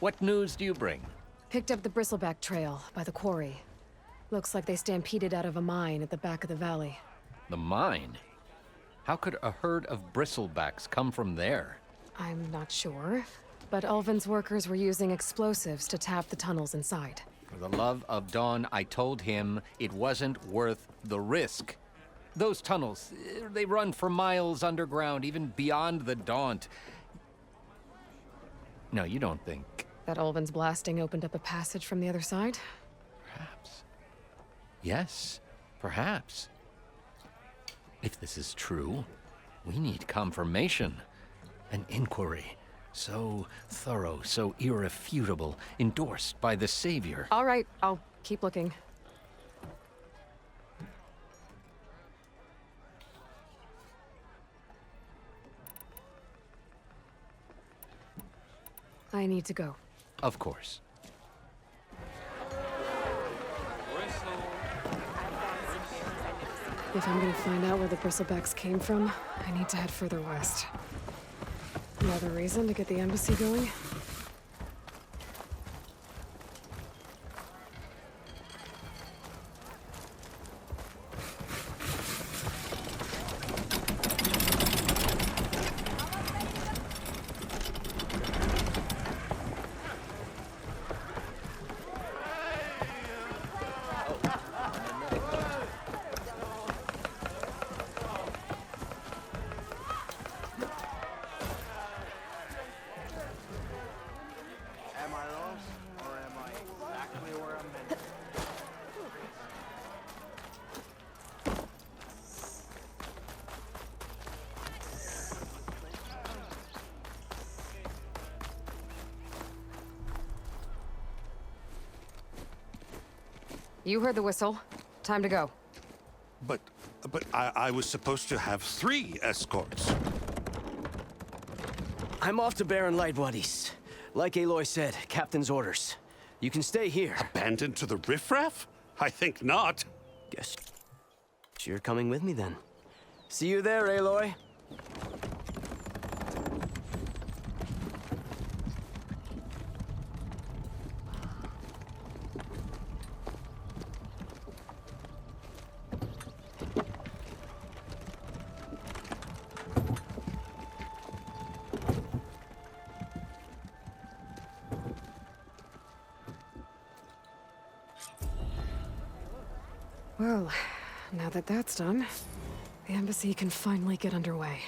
What news do you bring? Picked up the bristleback trail by the quarry. Looks like they stampeded out of a mine at the back of the valley. The mine? How could a herd of bristlebacks come from there? I'm not sure, but Ulvin's workers were using explosives to tap the tunnels inside. For the love of Dawn, I told him it wasn't worth the risk. Those tunnels, they run for miles underground, even beyond the Daunt. No, you don't think... That Ulvin's blasting opened up a passage from the other side? Perhaps. Yes, perhaps. If this is true, we need confirmation. An inquiry. So thorough, so irrefutable, endorsed by the Savior. All right, I'll keep looking. I need to go. Of course. If I'm gonna find out where the bristlebacks came from, I need to head further west. Another reason to get the embassy going? Am I lost, or am I exactly where I'm meant to be? You heard the whistle. Time to go. But I was supposed to have 3 escorts. I'm off to Barren Light, buddies. Like Aloy said, Captain's orders. You can stay here. Abandoned to the riffraff? I think not. Guess you're coming with me then. See you there, Aloy. Well, now that that's done, the embassy can finally get underway.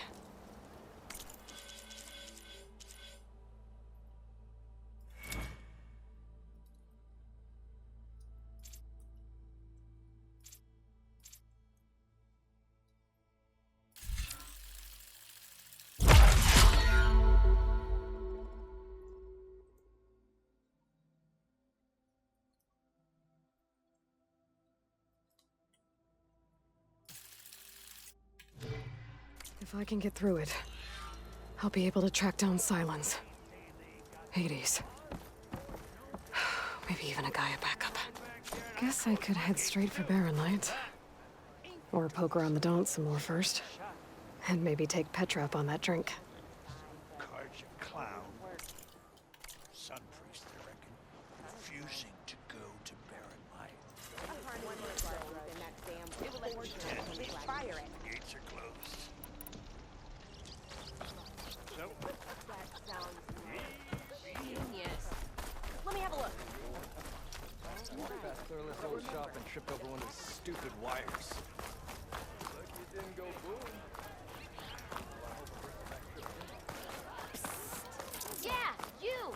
If I can get through it, I'll be able to track down Silence. Hades. Maybe even a Gaia backup. Guess I could head straight for Barren Light. Or poke around the Daunt some more first. And maybe take Petra up on that drink. Carja clown. Sun priest, I reckon. Refusing to go to Barren Light. Gates are closed. So, Genius. Let me have a look. Walked past Thurless old shop and tripped over one of his stupid wires. Like you didn't go boom. Yeah, you!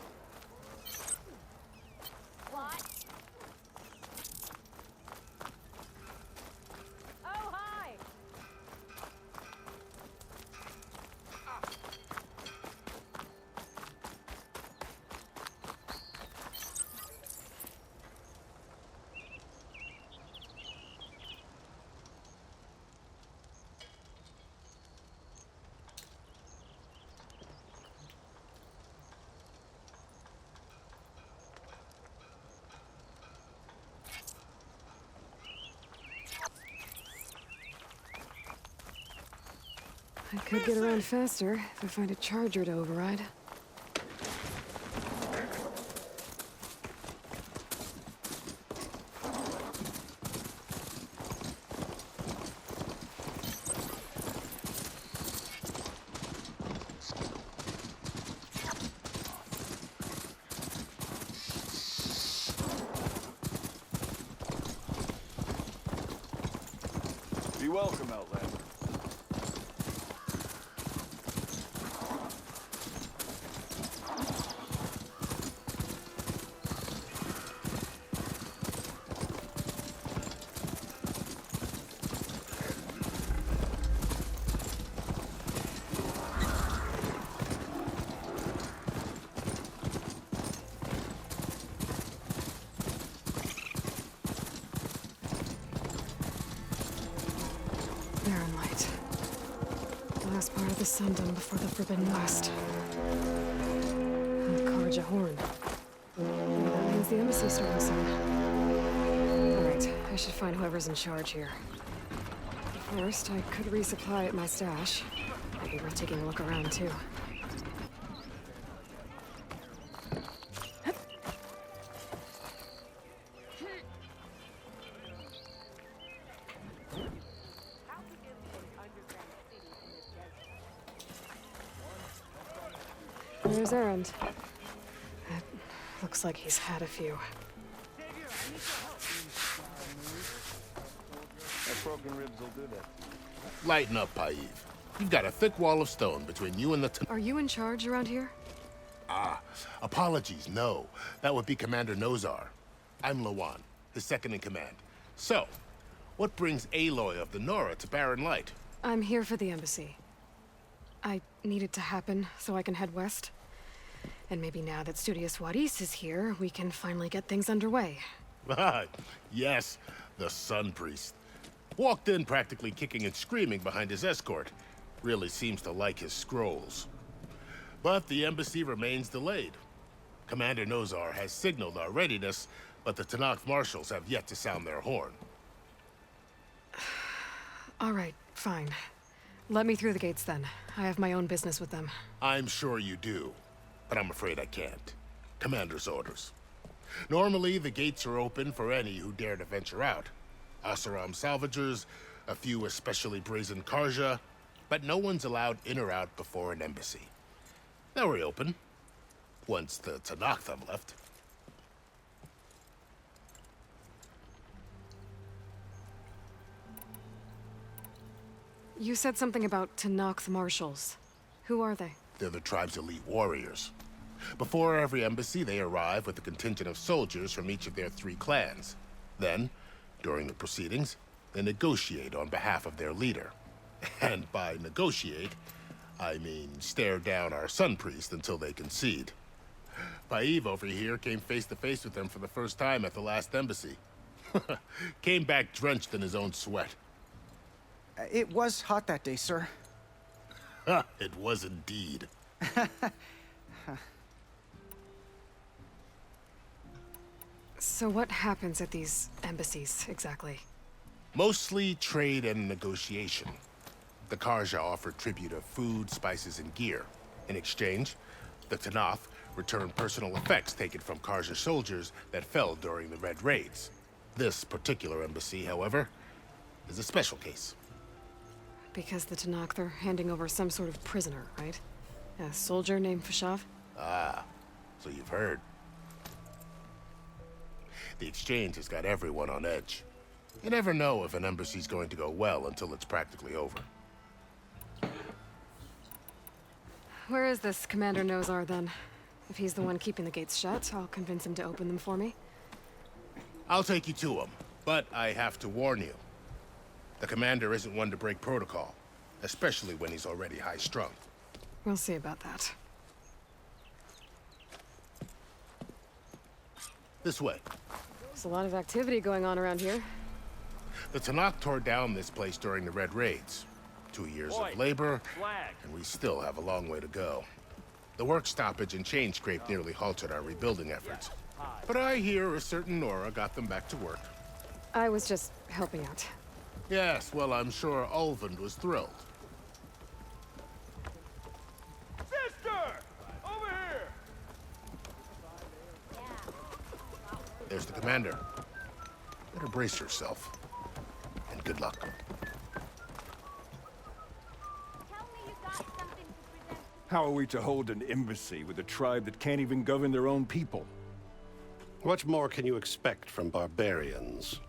What? Oh, hi! I could get around faster if I find a charger to override. welcome, Outlander. Barren light. Last part of the Sundom before the Forbidden West. And Karja Horn. Maybe that means the embassy's starting soon. Alright, I should find whoever's in charge here. First, I could resupply at my stash. Might be worth taking a look around, too. There's Erend. It looks like he's had a few. That broken ribs will do that. Lighten up, Paiv. You've got a thick wall of stone between you and the Are you in charge around here? Apologies, no. That would be Commander Nozar. I'm Lawan, his second in command. So, what brings Aloy of the Nora to Barren Light? I'm here for the embassy. I need it to happen so I can head west. And maybe now that Studious Wadis is here, we can finally get things underway. Yes, the Sun Priest. Walked in practically kicking and screaming behind his escort. Really seems to like his scrolls. But the embassy remains delayed. Commander Nozar has signaled our readiness, but the Tanakh marshals have yet to sound their horn. All right, fine. Let me through the gates then. I have my own business with them. I'm sure you do, but I'm afraid I can't. Commander's orders. Normally, the gates are open for any who dare to venture out. Asaram salvagers, a few especially brazen Karja, but no one's allowed in or out before an embassy. They'll reopen, once the Tanakh have left. You said something about Tanakh marshals. Who are they? They're the tribe's elite warriors. Before every embassy, they arrive with a contingent of soldiers from each of their 3 clans. Then, during the proceedings, they negotiate on behalf of their leader. And by negotiate, I mean stare down our Sun Priest until they concede. Paiv over here came face to face with them for the first time at the last embassy. Came back drenched in his own sweat. It was hot that day, sir. It was indeed. So what happens at these embassies, exactly? Mostly trade and negotiation. The Karja offer tribute of food, spices, and gear. In exchange, the Tanakh return personal effects taken from Karja soldiers that fell during the Red Raids. This particular embassy, however, is a special case. Because the Tanakh are handing over some sort of prisoner, right? A soldier named Fashav? Ah, so you've heard. The exchange has got everyone on edge. You never know if an embassy's going to go well until it's practically over. Where is this Commander Nozar, then? If he's the one keeping the gates shut, I'll convince him to open them for me. I'll take you to him, but I have to warn you. The commander isn't one to break protocol, especially when he's already high-strung. We'll see about that. This way. There's a lot of activity going on around here. The Tanakh tore down this place during the Red Raids. 2 years of labor, and we still have a long way to go. The work stoppage and chain scrape nearly halted our rebuilding efforts. But I hear a certain Nora got them back to work. I was just helping out. Yes, well, I'm sure Ulvund was thrilled. Sister! Over here! There's the commander. Better brace yourself. And good luck. Tell me you got something to present. How are we to hold an embassy with a tribe that can't even govern their own people? What more can you expect from barbarians?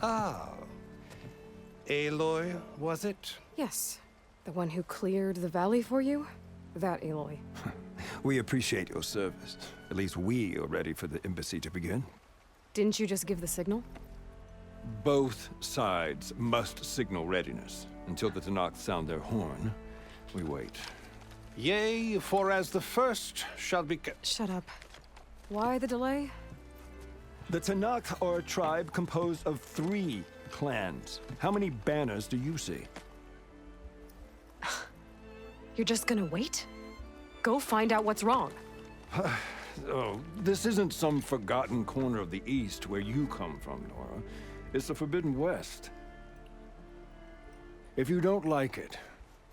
Ah. Aloy, was it? Yes. The one who cleared the valley for you? That Aloy. We appreciate your service. At least we are ready for the embassy to begin. Didn't you just give the signal? Both sides must signal readiness. Until the Tanakh sound their horn, we wait. Yea, for as the first shall be... Shut up. Why the delay? The Tanakh are a tribe composed of 3 clans. How many banners do you see? You're just gonna wait? Go find out what's wrong. Oh, this isn't some forgotten corner of the East where you come from, Nora. It's the Forbidden West. If you don't like it,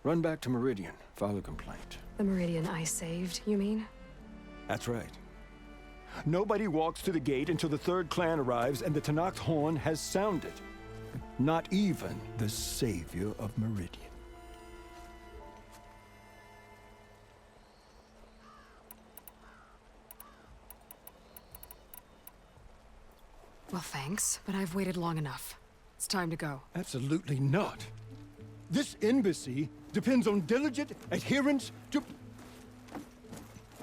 run back to Meridian, file a complaint. The Meridian I saved, you mean? That's right. Nobody walks to the gate until the 3rd clan arrives and the Tanakh's horn has sounded. Not even the savior of Meridian. Well, thanks, but I've waited long enough. It's time to go. Absolutely not. This embassy depends on diligent adherence to...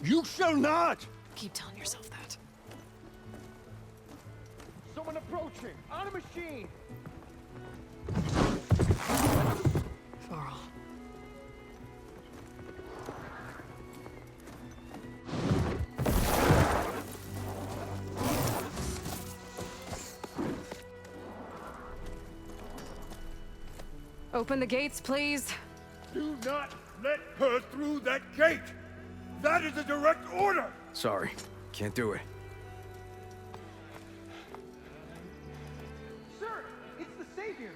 You shall not! Keep telling yourself that. Someone approaching! On a machine! Varl. Open the gates, please. Do not let her through that gate! That is a direct order! Sorry, can't do it. Sir, it's the Savior!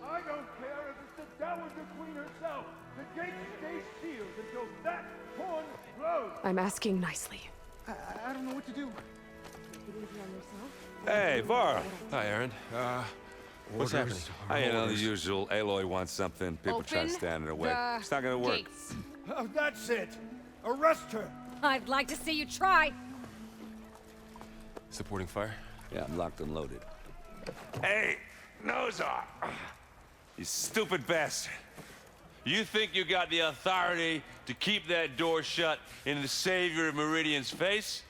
I don't care if it's the Dowager Queen herself! The gate stays sealed until that horn blows! I'm asking nicely. I don't know what to do. Hey, Var. Hi, Aaron. What's happening? You know, the usual. Aloy wants something. People try to stand in her way. It's not gonna work. Gates. Oh, that's it! Arrest her! I'd like to see you try. Supporting fire? Yeah, I'm locked and loaded. Hey, Nozar! You stupid bastard. You think you got the authority to keep that door shut in the savior of Meridian's face?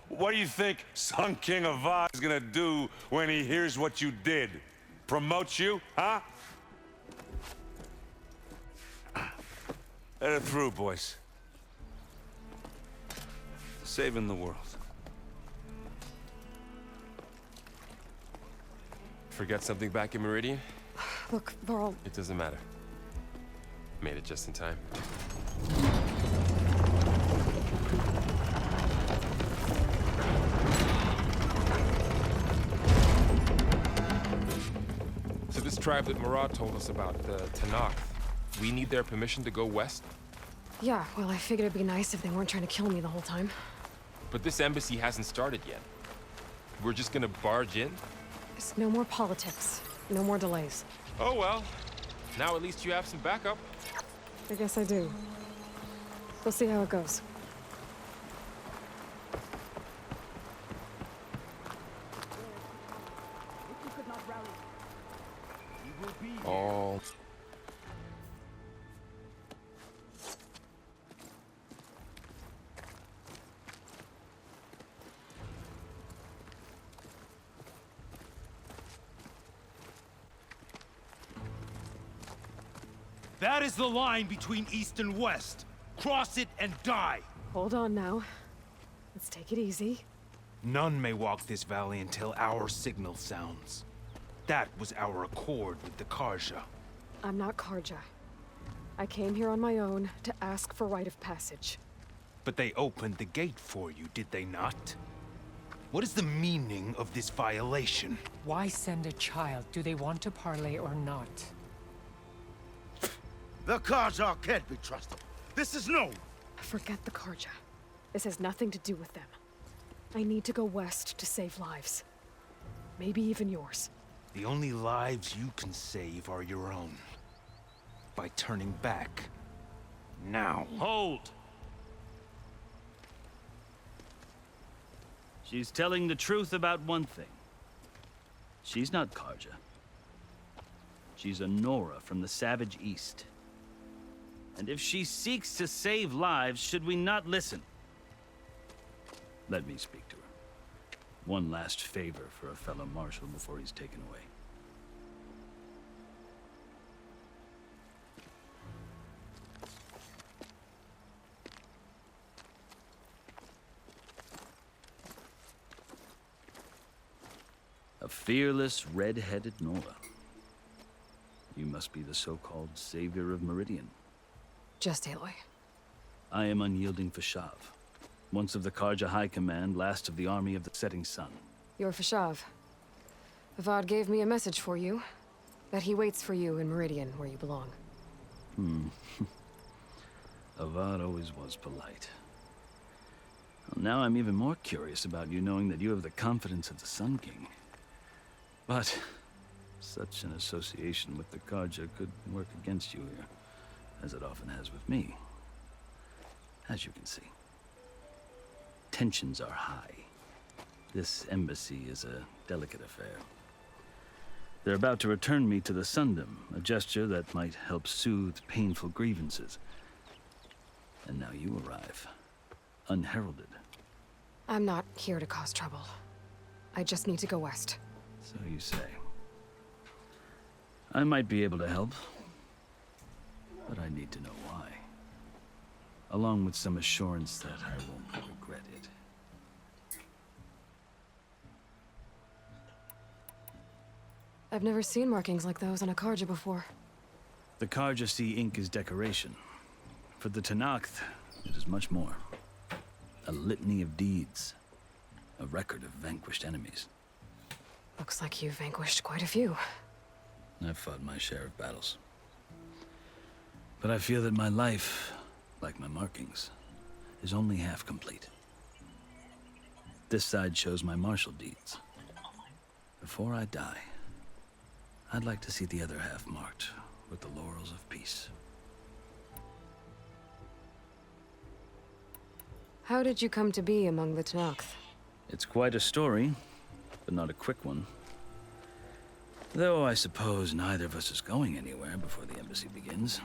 What do you think Sun King of Voss is gonna do when he hears what you did? Promote you, huh? Let it through, boys. Saving the world. Forget something back in Meridian? Look, Varl. It doesn't matter. Made it just in time. So this tribe that Murad told us about, the Tanakh, we need their permission to go west? Yeah, well, I figured it'd be nice if they weren't trying to kill me the whole time. But this embassy hasn't started yet. We're just gonna barge in? There's no more politics. No more delays. Oh well. Now at least you have some backup. I guess I do. We'll see how it goes. All... That is the line between East and West. Cross it and die. Hold on now. Let's take it easy. None may walk this valley until our signal sounds. That was our accord with the Karja. I'm not Karja. I came here on my own to ask for rite of passage. But they opened the gate for you, did they not? What is the meaning of this violation? Why send a child? Do they want to parley or not? The Karja can't be trusted. This is known. Forget the Karja. This has nothing to do with them. I need to go west to save lives. Maybe even yours. The only lives you can save are your own. By turning back. Now. Hold! She's telling the truth about one thing. She's not Karja. She's a Nora from the Savage East. And if she seeks to save lives, should we not listen? Let me speak to her. One last favor for a fellow marshal before he's taken away. A fearless, red-headed Nora. You must be the so-called savior of Meridian. Just Aloy. I am unyielding Fashav. Once of the Karja High Command, last of the army of the setting sun. You're Fashav. Avad gave me a message for you. That he waits for you in Meridian, where you belong. Avad always was polite. Well, now I'm even more curious about you knowing that you have the confidence of the Sun King. But such an association with the Karja could work against you here, as it often has with me. As you can see. Tensions are high. This embassy is a delicate affair. They're about to return me to the Sundom, a gesture that might help soothe painful grievances. And now you arrive, unheralded. I'm not here to cause trouble. I just need to go west. So you say. I might be able to help, but I need to know why. Along with some assurance that I won't regret it. I've never seen markings like those on a Karja before. The Karja see ink as decoration. For the Tenakth, it is much more. A litany of deeds. A record of vanquished enemies. Looks like you've vanquished quite a few. I've fought my share of battles. But I feel that my life, like my markings, is only half complete. This side shows my martial deeds. Before I die, I'd like to see the other half marked with the laurels of peace. How did you come to be among the Tenakth? It's quite a story, but not a quick one. Though I suppose neither of us is going anywhere before the embassy begins.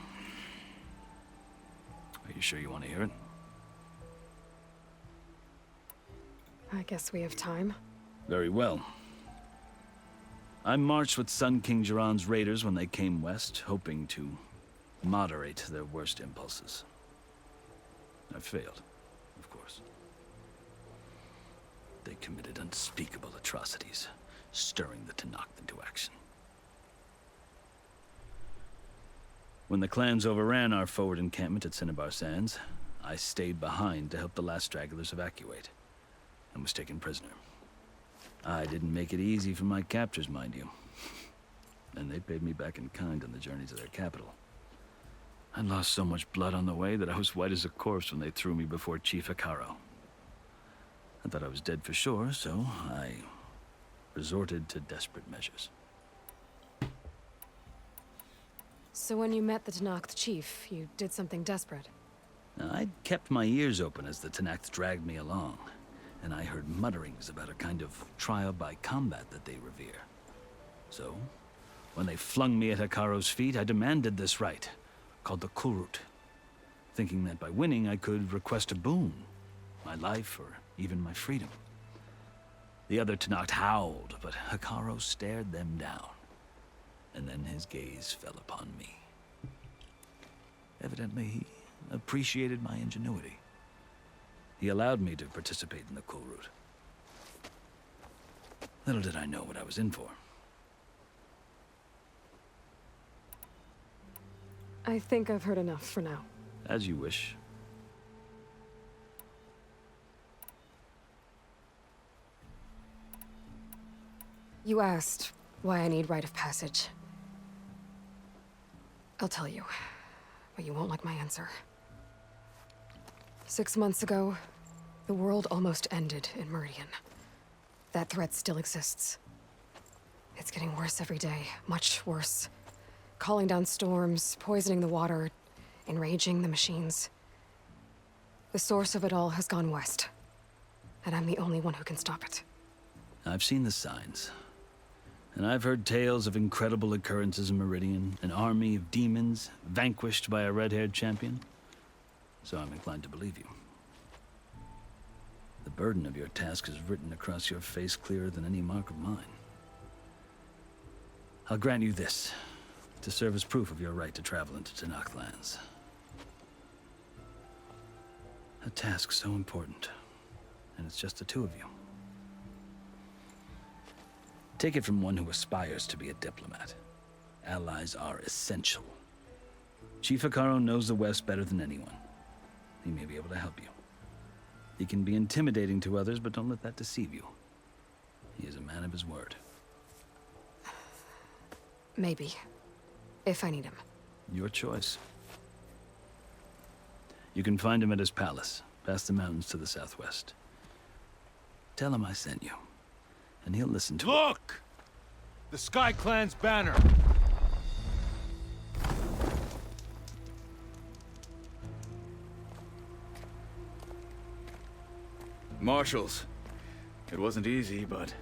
Are you sure you want to hear it? I guess we have time. Very well. I marched with Sun King Jiran's raiders when they came west, hoping to moderate their worst impulses. I failed, of course. They committed unspeakable atrocities, stirring the Tenakth into action. When the clans overran our forward encampment at Cinnabar Sands, I stayed behind to help the last stragglers evacuate, and was taken prisoner. I didn't make it easy for my captors, mind you. And they paid me back in kind on the journey to their capital. I lost so much blood on the way that I was white as a corpse when they threw me before Chief Hekaro. I thought I was dead for sure, so I resorted to desperate measures. So when you met the Tenakth chief, you did something desperate? Now, I'd kept my ears open as the Tenakth dragged me along, and I heard mutterings about a kind of trial by combat that they revere. So, when they flung me at Hekaro's feet, I demanded this right, called the Kulrut, thinking that by winning I could request a boon, my life or even my freedom. The other Tenakth howled, but Hekaro stared them down, and then his gaze fell upon me. Evidently, he appreciated my ingenuity. He allowed me to participate in the Kulrut. Little did I know what I was in for. I think I've heard enough for now. As you wish. You asked why I need rite of passage. I'll tell you, but you won't like my answer. 6 months ago, the world almost ended in Meridian. That threat still exists. It's getting worse every day, much worse. Calling down storms, poisoning the water, enraging the machines. The source of it all has gone west. and I'm the only one who can stop it. I've seen the signs. And I've heard tales of incredible occurrences in Meridian, an army of demons vanquished by a red-haired champion. So I'm inclined to believe you. The burden of your task is written across your face clearer than any mark of mine. I'll grant you this, to serve as proof of your right to travel into Tenakth lands. A task so important, and it's just the two of you. Take it from one who aspires to be a diplomat. Allies are essential. Chief Hekarro knows the West better than anyone. He may be able to help you. He can be intimidating to others, but don't let that deceive you. He is a man of his word. Maybe. If I need him. Your choice. You can find him at his palace, past the mountains to the southwest. Tell him I sent you, and he'll listen to it. Look! The Sky Clan's banner! Marshals. It wasn't easy, but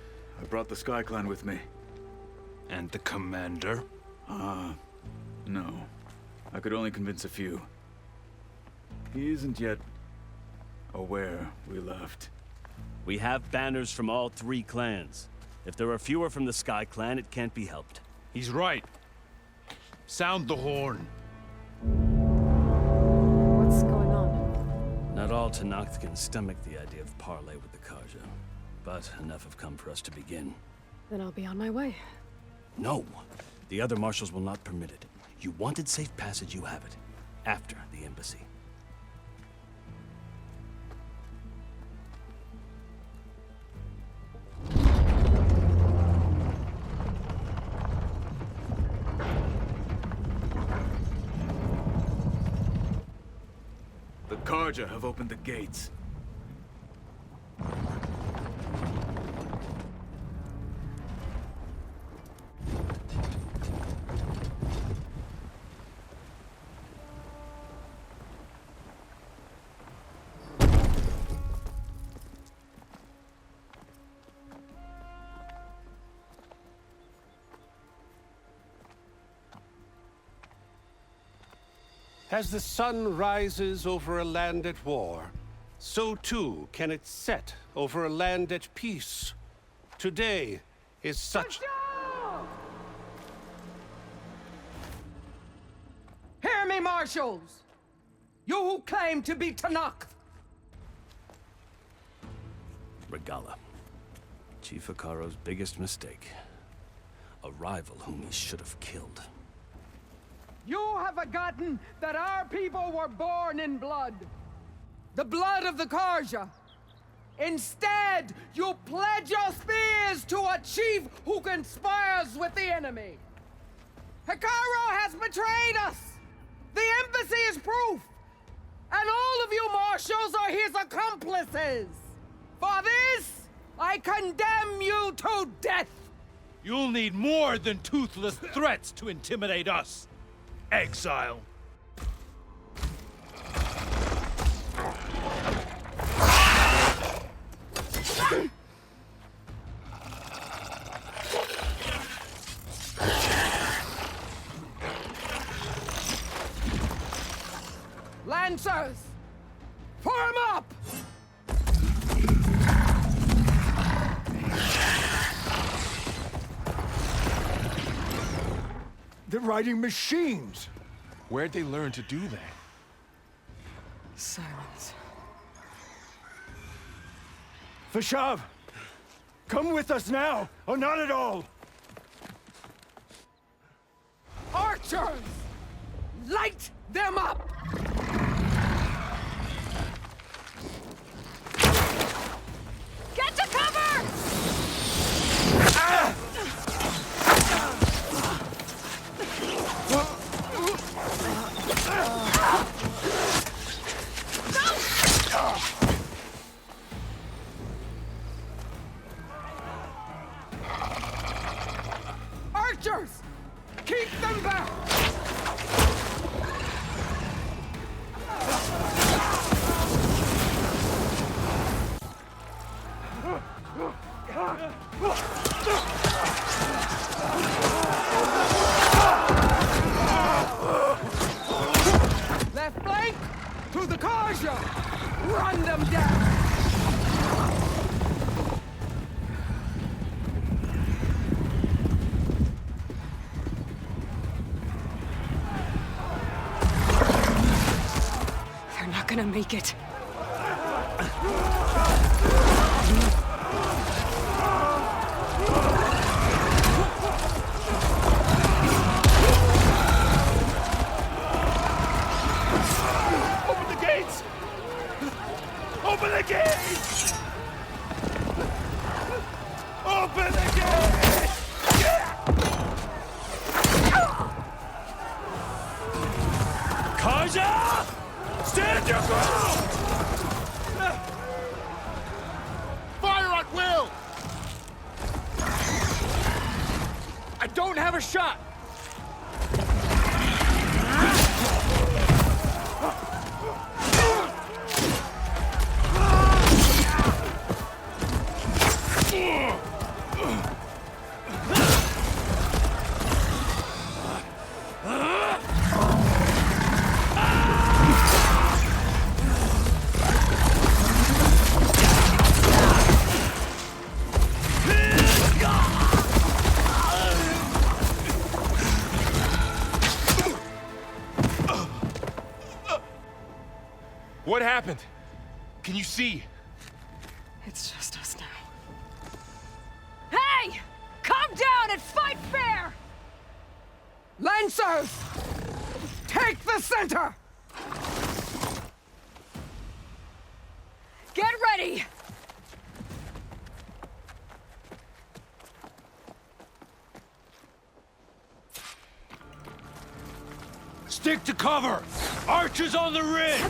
I brought the Sky Clan with me. And the commander? No. I could only convince a few. He isn't yet aware we left. We have banners from all 3 clans. If there are fewer from the Sky Clan, it can't be helped. He's right. Sound the horn. What's going on? Not all Tenakth can stomach the idea of parley with the Karja, but enough have come for us to begin. Then I'll be on my way. No! The other marshals will not permit it. You wanted safe passage, you have it. After the embassy. The Karja have opened the gates. As the sun rises over a land at war, so too can it set over a land at peace. Today is such... Hear me, marshals! You who claim to be Tenakth! Regala. Chief Hekarro's biggest mistake. A rival whom he should have killed. You have forgotten that our people were born in blood. The blood of the Karja. Instead, you pledge your spears to a chief who conspires with the enemy. Hekarro has betrayed us. The embassy is proof. And all of you marshals are his accomplices. For this, I condemn you to death. You'll need more than toothless threats to intimidate us. Exile. Lancers, form up! They're riding machines! Where'd they learn to do that? Silence. Vashav! Come with us now, or not at all! Archers! Light them up! Get to cover! Archers! Keep them back! Left flank! To the Karja! Run them down! They're not gonna make it. Open the gates! Open the gates! Open the gates! Kaja! Stand your ground! Fire at will! I don't have a shot! What happened? Can you see? It's just us now. Hey! Calm down and fight fair! Lancers! Take the center! Get ready! Stick to cover! Archers on the ridge!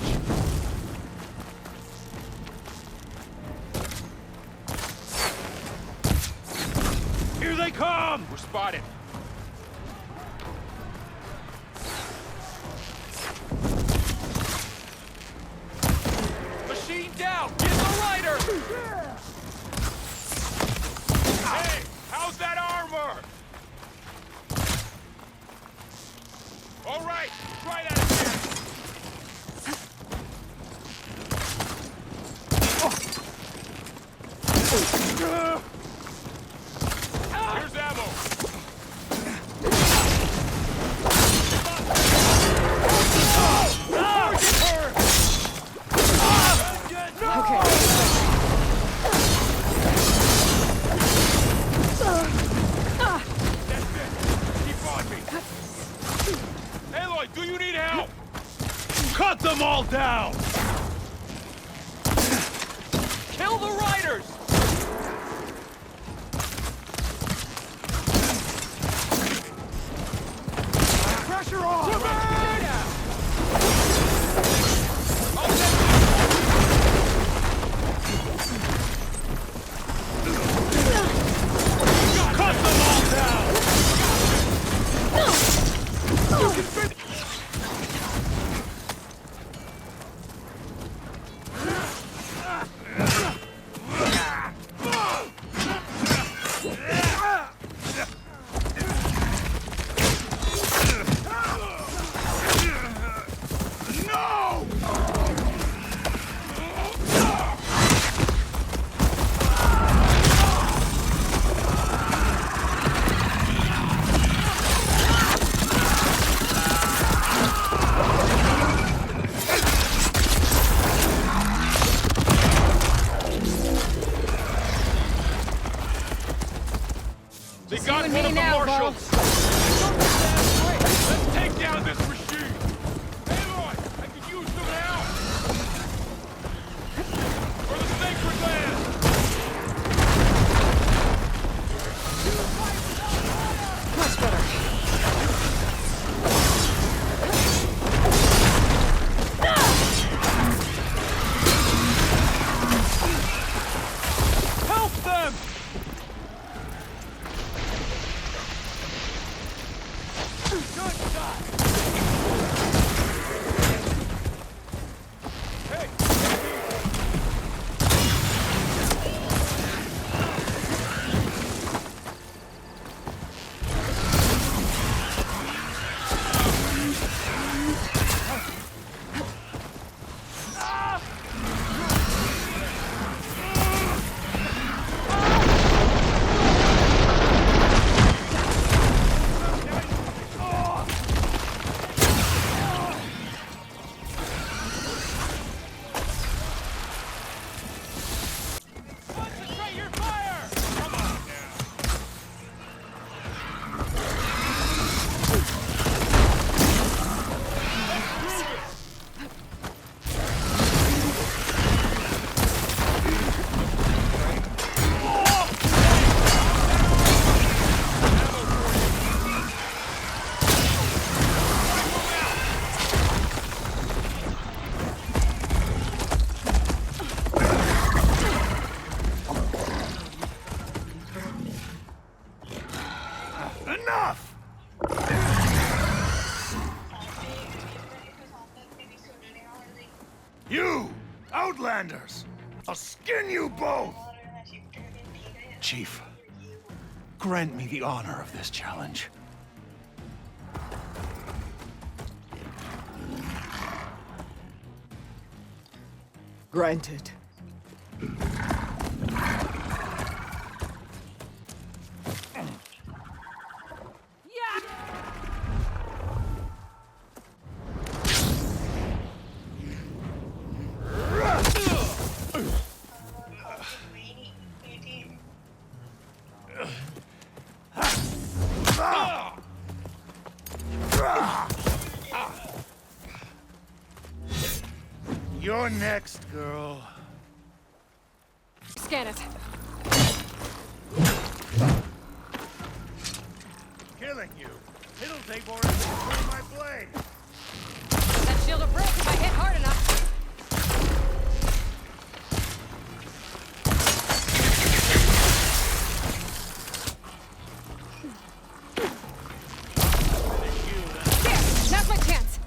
Here they come! We're spotted. Machine down! Get the lighter! Hey, how's that armor? All right, try that again. Here's ammo. Aloy, do you need help? Cut them all down! Kill the riders! Pressure on! Cut them all down! You can finish. They got and one me of the now, marshals! Let's take down this machine! Aloy, I could use some help! For the sacred land! Much better. Help them! Good shot! Outlanders! I'll skin you both! Chief, grant me the honor of this challenge. Granted. You're next, girl. Scan it. Killing you. It'll take more effort to swing my blade. That shield will break if I hit hard enough. There! Now's my chance!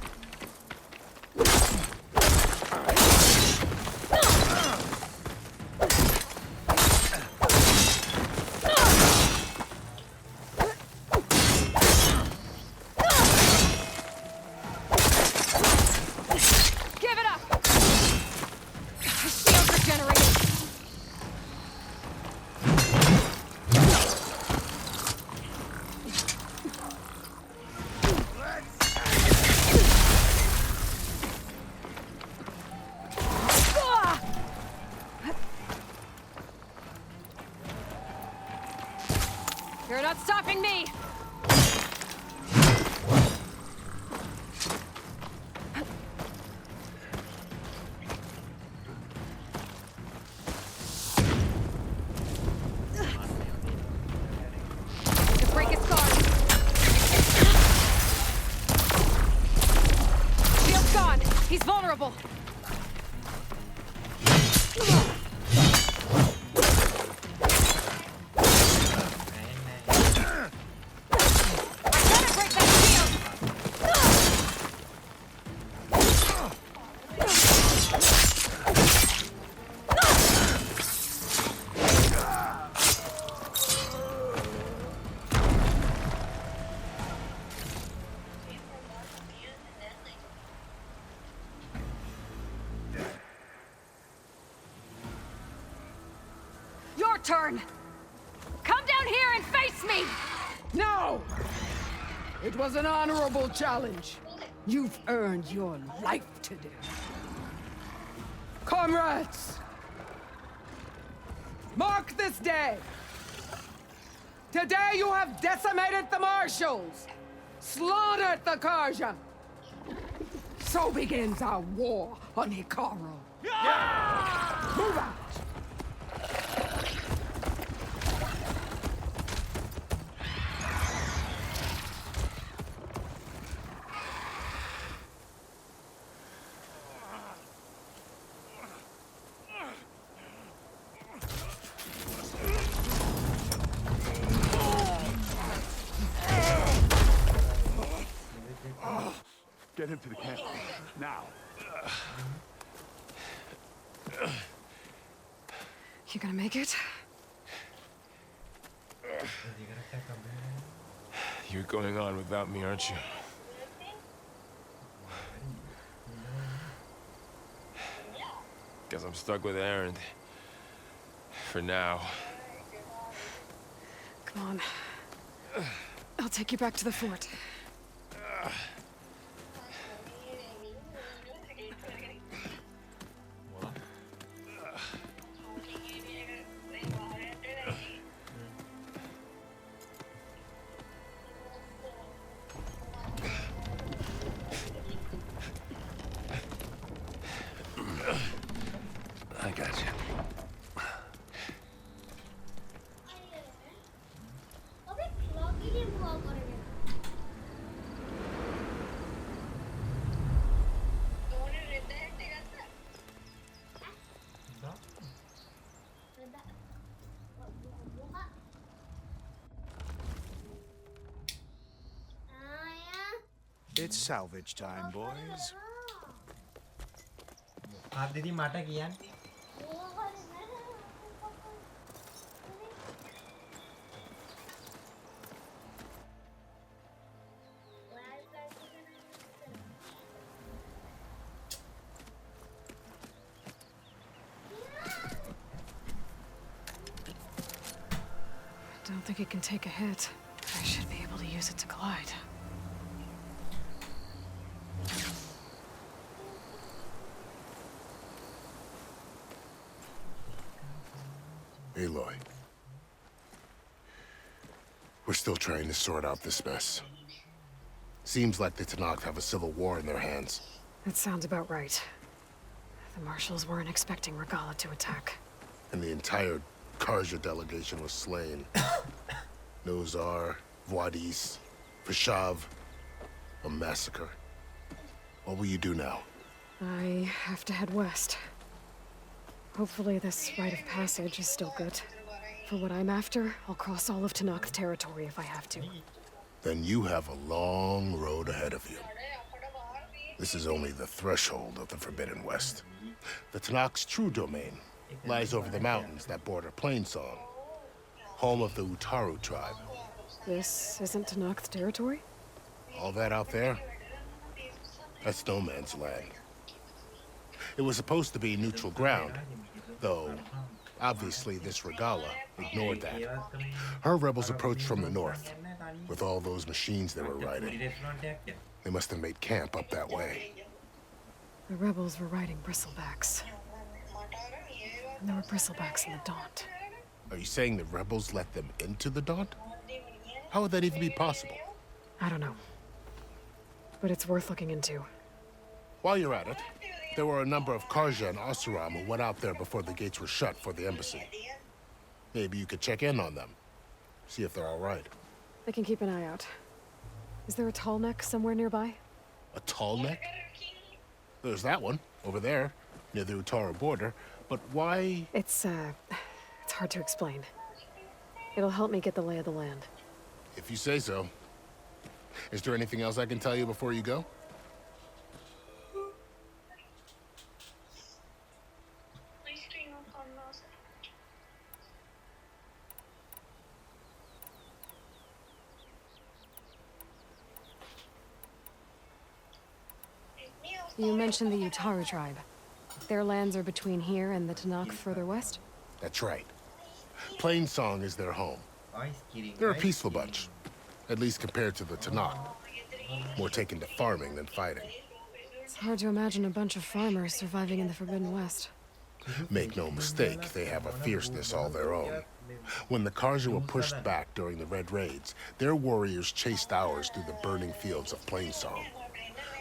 Give it up! The shield's regenerating! You're not stopping me! To break its guard! Shield's gone! He's vulnerable! Your turn! Come down here and face me! No! It was an honorable challenge. You've earned your life today. Comrades! Mark this day! Today you have decimated the Marshals! Slaughtered the Karja! So begins our war on Hikaru. Move out! Get him to the camp. Now. You gonna make it? You're going on without me, aren't you? Guess I'm stuck with Aaron. For now. Come on. I'll take you back to the fort. I got you. It's salvage time, boys. आप दीदी माटा किया think it can take a hit. I should be able to use it to glide. Aloy. We're still trying to sort out this mess. Seems like the Tenakth have a civil war in their hands. That sounds about right. The Marshals weren't expecting Regalla to attack. And the entire Karja delegation was slain. Nozar, Voidis, Vashav. A massacre. What will you do now? I have to head west. Hopefully this rite of passage is still good. For what I'm after, I'll cross all of Tenakth territory if I have to. Then you have a long road ahead of you. This is only the threshold of the Forbidden West. The Tenakth's true domain lies over the mountains that border Plainsong, home of the Utaru tribe. This isn't Tenakth territory? All that out there? That's no man's land. It was supposed to be neutral ground, though obviously this Regalla ignored that. Her rebels approached from the north, with all those machines they were riding. They must have made camp up that way. The rebels were riding bristlebacks. And there were bristlebacks in the Daunt. Are you saying the rebels let them into the Daunt? How would that even be possible? I don't know. But it's worth looking into. While you're at it, there were a number of Karja and Oseram who went out there before the gates were shut for the embassy. Maybe you could check in on them. See if they're all right. I can keep an eye out. Is there a tall neck somewhere nearby? A tall neck? There's that one, over there, near the Utaru border. But why? It's hard to explain. It'll help me get the lay of the land. If you say so. Is there anything else I can tell you before you go? You mentioned the Utaru tribe. Their lands are between here and the Tenakth further west? That's right. Plainsong is their home. They're a peaceful bunch, at least compared to the Tenakth. More taken to farming than fighting. It's hard to imagine a bunch of farmers surviving in the Forbidden West. Make no mistake, they have a fierceness all their own. When the Karja were pushed back during the Red Raids, their warriors chased ours through the burning fields of Plainsong.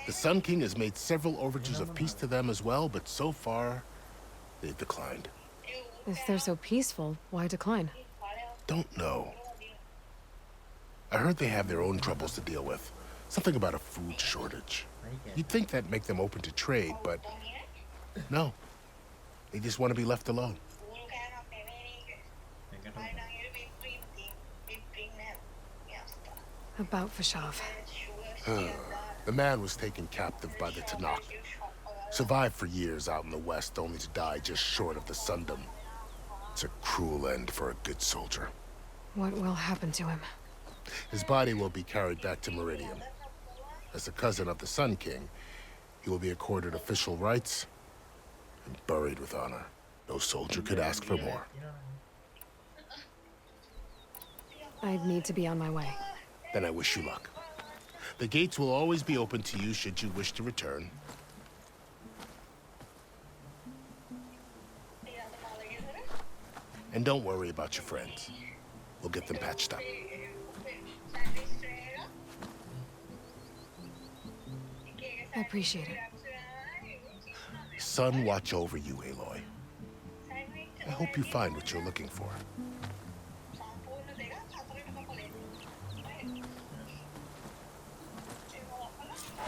The Sun King has made several overtures of peace to them as well, but so far, they've declined. If they're so peaceful, why decline? Don't know. I heard they have their own troubles to deal with. Something about a food shortage. You'd think that'd make them open to trade, but no. They just want to be left alone. About Vashav. The man was taken captive by the Tenakth. Survived for years out in the west, only to die just short of the Sundom. It's a cruel end for a good soldier. What will happen to him? His body will be carried back to Meridian. As a cousin of the Sun King, he will be accorded official rights and buried with honor. No soldier could ask for more. I'd need to be on my way. Then I wish you luck. The gates will always be open to you should you wish to return. And don't worry about your friends. We'll get them patched up. I appreciate it. Sun watch over you, Aloy. I hope you find what you're looking for.